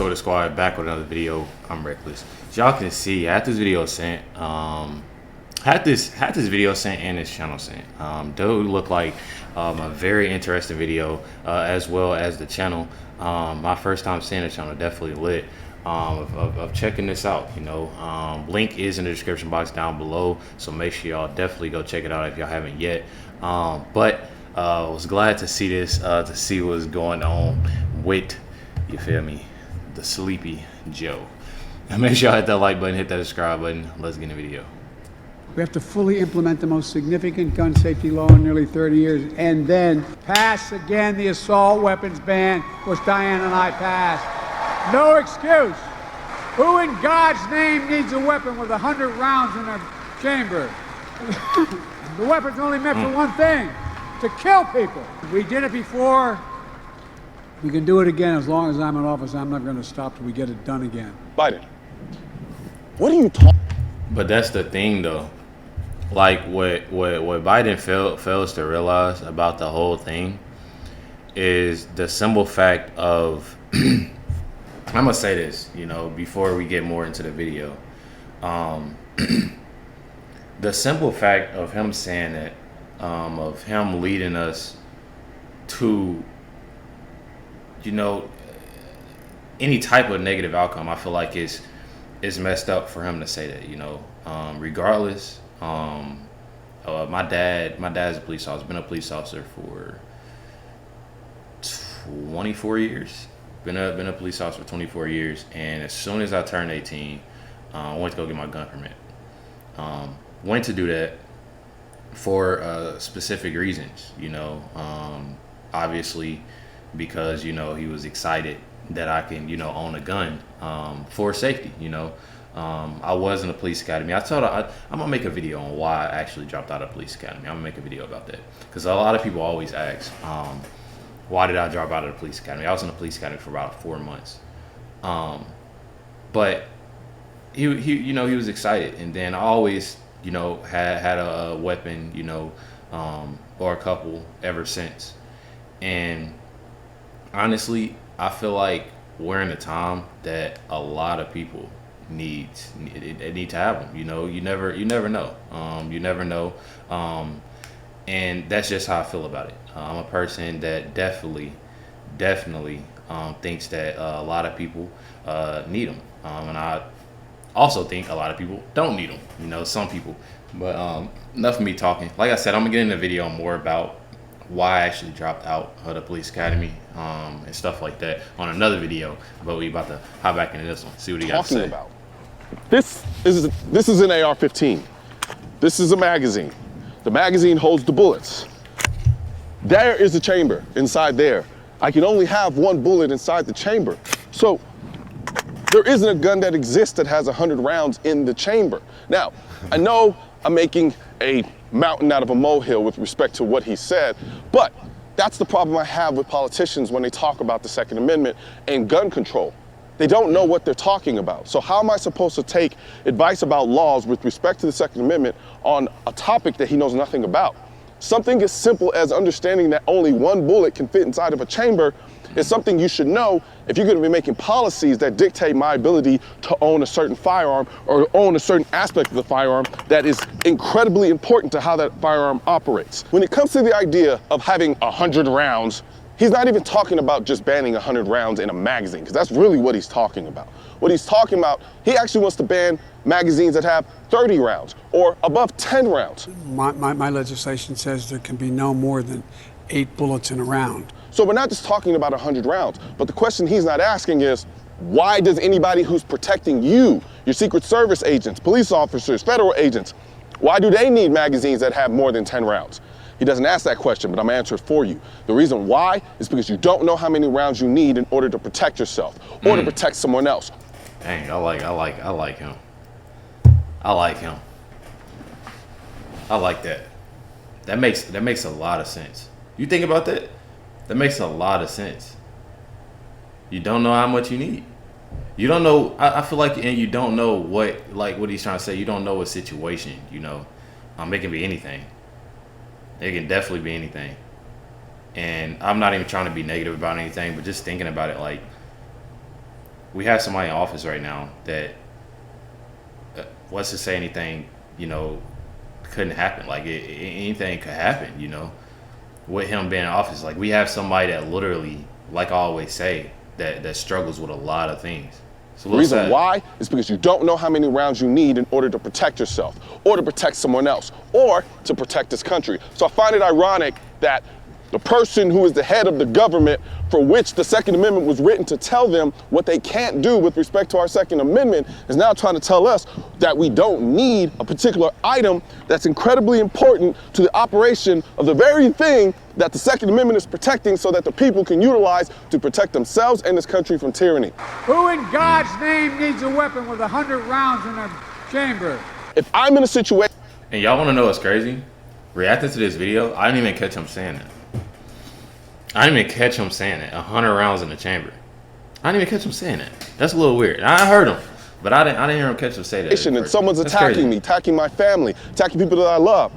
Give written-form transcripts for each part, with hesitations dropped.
up with the squad? Back with another video. I'm Recklezz. As y'all can see, I had this video sent. Had this video sent and this channel sent. Dude looked like a very interesting video, as well as the channel. My first time seeing the channel, definitely lit. Of checking this out, you know. Link is in the description box down below, so make sure y'all definitely go check it out if y'all haven't yet. But was glad to see this, to see what's going on with, you feel me, the Sleepy Joe. And make sure y'all hit that like button, hit that subscribe button. Let's get in the video. We have to fully implement the most significant gun safety law in nearly 30 years, and then pass again the assault weapons ban, which Diane and I passed. No excuse. Who in God's name needs a weapon with 100 rounds in a chamber? The weapon's only meant for one thing, to kill people. We did it before. We can do it again. As long as I'm in office, I'm not going to stop till we get it done again. Biden, what are you talking? But that's the thing, though. Like what Biden fails to realize about the whole thing is the simple fact of I'm gonna say this, you know, before we get more into the video. The simple fact of him saying that, of him leading us to, you know, any type of negative outcome, I feel like is messed up for him to say that, you know. Regardless, my dad's a police officer. Been a police officer for 24 years. Been a police officer for 24 years. And as soon as I turned 18, I went to go get my gun permit. Went to do that for specific reasons, you know. Obviously, because, you know, he was excited that I can, you know, own a gun for safety, you know. I was in the police academy. I'm gonna make a video on why I actually dropped out of police academy. I'm gonna make a video about that because a lot of people always ask, why did I drop out of the police academy? I was in the police academy for about 4 months, but he you know, he was excited, and then I always, you know, had a weapon, you know, or a couple ever since. And honestly, I feel like we're in a time that a lot of people need to have them. You know, you never know. You never know. And that's just how I feel about it. I'm a person that definitely thinks that a lot of people need them, and I also think a lot of people don't need them. You know, some people. But enough of me talking. Like I said, I'm gonna get in the video more about why I actually dropped out of the police academy and stuff like that on another video. But we about to hop back into this one. See what he got to say. About. This is an AR-15. This is a magazine. The magazine holds the bullets. There is a chamber inside there. I can only have one bullet inside the chamber. So there isn't a gun that exists that has 100 rounds in the chamber. Now, I know I'm making a mountain out of a molehill with respect to what he said, but that's the problem I have with politicians when they talk about the Second Amendment and gun control. They don't know what they're talking about. So how am I supposed to take advice about laws with respect to the Second Amendment on a topic that he knows nothing about? Something as simple as understanding that only one bullet can fit inside of a chamber is something you should know if you're going to be making policies that dictate my ability to own a certain firearm or own a certain aspect of the firearm that is incredibly important to how that firearm operates. When it comes to the idea of having 100 rounds, he's not even talking about just banning 100 rounds in a magazine, because that's really what he's talking about. What he's talking about, he actually wants to ban magazines that have 30 rounds or above 10 rounds. My legislation says there can be no more than 8 bullets in a round. So we're not just talking about 100 rounds, but the question he's not asking is, why does anybody who's protecting you, your Secret Service agents, police officers, federal agents, why do they need magazines that have more than 10 rounds? He doesn't ask that question, but I'm gonna answer it for you. The reason why is because you don't know how many rounds you need in order to protect yourself or to protect someone else. Dang, I like him. I like him. I like that. That makes a lot of sense. You think about that? That makes a lot of sense. You don't know how much you need. You don't know. I feel like, and you don't know what he's trying to say. You don't know what situation. You know, it can be anything. It can definitely be anything. And I'm not even trying to be negative about anything, but just thinking about it, like, we have somebody in office right now that what's to say anything, couldn't happen. Like anything could happen, with him being in office. Like we have somebody that literally, like I always say, that struggles with a lot of things. So the reason why is because you don't know how many rounds you need in order to protect yourself, or to protect someone else, or to protect this country. So I find it ironic that the person who is the head of the government for which the Second Amendment was written to tell them what they can't do with respect to our Second Amendment is now trying to tell us that we don't need a particular item that's incredibly important to the operation of the very thing that the Second Amendment is protecting, so that the people can utilize to protect themselves and this country from tyranny. Who in God's name needs a weapon with 100 rounds in a chamber? If I'm in a situation... And y'all want to know what's crazy? Reacting to this video, I didn't even catch him saying that. I didn't even catch him saying it. 100 rounds in the chamber. I didn't even catch him saying that. That's a little weird. I heard him, but I didn't hear him catch him say that. And someone's attacking me, attacking my family, attacking people that I love.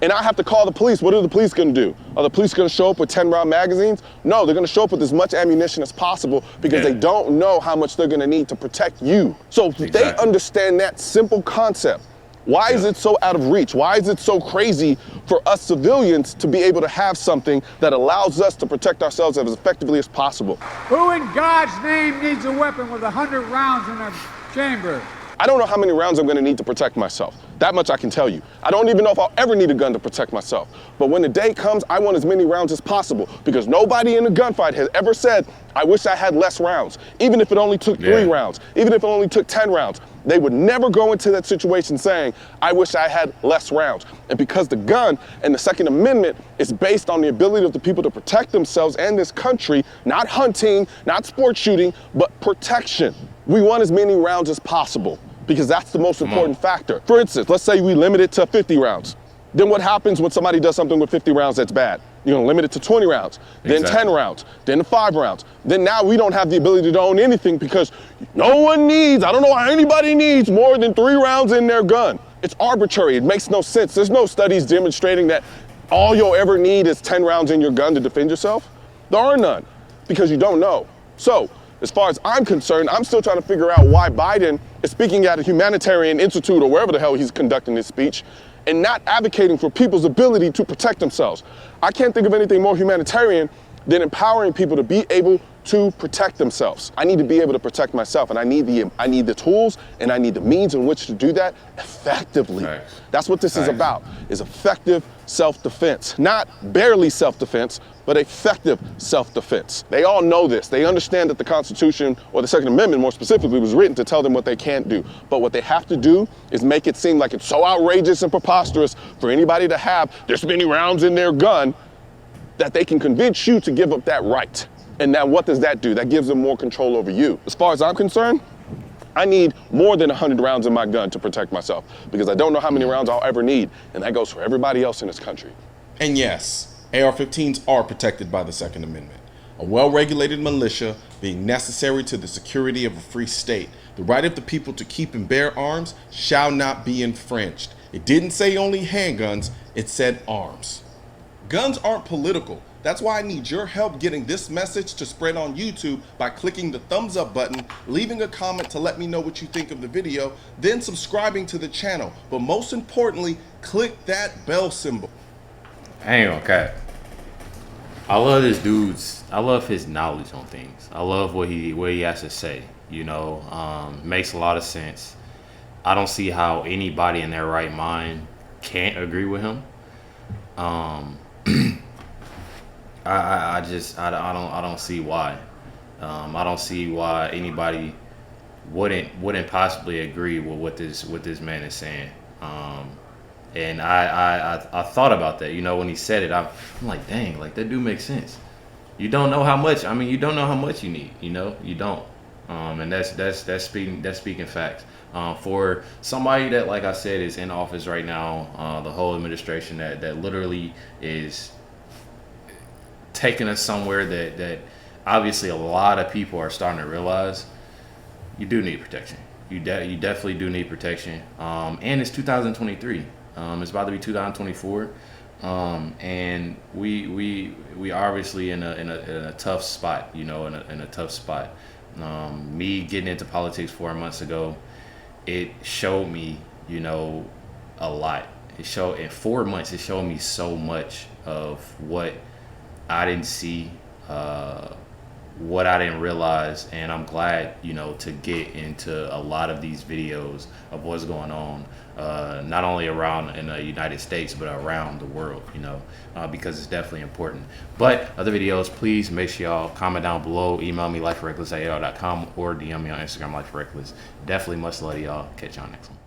And I have to call the police. What are the police going to do? Are the police going to show up with 10-round magazines? No, they're going to show up with as much ammunition as possible because they don't know how much they're going to need to protect you. So if they understand that simple concept, why is it so out of reach? Why is it so crazy for us civilians to be able to have something that allows us to protect ourselves as effectively as possible? Who in God's name needs a weapon with 100 rounds in a chamber? I don't know how many rounds I'm going to need to protect myself. That much I can tell you. I don't even know if I'll ever need a gun to protect myself. But when the day comes, I want as many rounds as possible, because nobody in a gunfight has ever said, I wish I had less rounds. Even if it only took 3 rounds, even if it only took 10 rounds, they would never go into that situation saying, I wish I had less rounds. And because the gun and the Second Amendment is based on the ability of the people to protect themselves and this country, not hunting, not sports shooting, but protection. We want as many rounds as possible, because that's the most important factor. For instance, let's say we limit it to 50 rounds. Then what happens when somebody does something with 50 rounds that's bad? You're gonna limit it to 20 rounds, then 10 rounds, then 5 rounds. Then now we don't have the ability to own anything, because no one needs, I don't know why anybody needs more than 3 rounds in their gun. It's arbitrary, it makes no sense. There's no studies demonstrating that all you'll ever need is 10 rounds in your gun to defend yourself. There are none, because you don't know. So, as far as I'm concerned, I'm still trying to figure out why Biden is speaking at a humanitarian institute or wherever the hell he's conducting his speech and not advocating for people's ability to protect themselves. I can't think of anything more humanitarian than empowering people to be able to protect themselves. I need to be able to protect myself, and I need the tools and I need the means in which to do that effectively. Right. That's what this is about, is effective self-defense. Not barely self-defense, but effective self-defense. They all know this. They understand that the Constitution, or the Second Amendment more specifically, was written to tell them what they can't do. But what they have to do is make it seem like it's so outrageous and preposterous for anybody to have this many rounds in their gun that they can convince you to give up that right. And now what does that do? That gives them more control over you. As far as I'm concerned, I need more than 100 rounds in my gun to protect myself, because I don't know how many rounds I'll ever need. And that goes for everybody else in this country. And yes, AR-15s are protected by the Second Amendment. A well-regulated militia being necessary to the security of a free state. The right of the people to keep and bear arms shall not be infringed. It didn't say only handguns, it said arms. Guns aren't political. That's why I need your help getting this message to spread on YouTube by clicking the thumbs up button, leaving a comment to let me know what you think of the video, then subscribing to the channel. But most importantly, click that bell symbol. Hang on, Cat. I love this dude's, I love his knowledge on things. I love what he has to say, makes a lot of sense. I don't see how anybody in their right mind can't agree with him. I don't see why. I don't see why anybody wouldn't possibly agree with what this man is saying. And I thought about that, when he said it. I'm like, dang, like that do make sense. You don't know how much. I mean, you don't know how much you need. You don't. And that's speaking facts. For somebody that, like I said, is in office right now, the whole administration that literally is taking us somewhere that obviously a lot of people are starting to realize, you do need protection. You definitely do need protection. And it's 2023. It's about to be 2024. And we obviously in a tough spot, in a tough spot. Me getting into politics 4 months ago, it showed me, you know, a lot. It showed in 4 months. It showed me so much of what I didn't see, what I didn't realize, and I'm glad, you know, to get into a lot of these videos of what's going on, not only around in the United States, but around the world, you know, because it's definitely important. But other videos, please make sure y'all comment down below, email me lifewithrecklezz@AOL.com, or DM me on Instagram, lifewithrecklezz. Definitely much love to y'all. Catch y'all next one.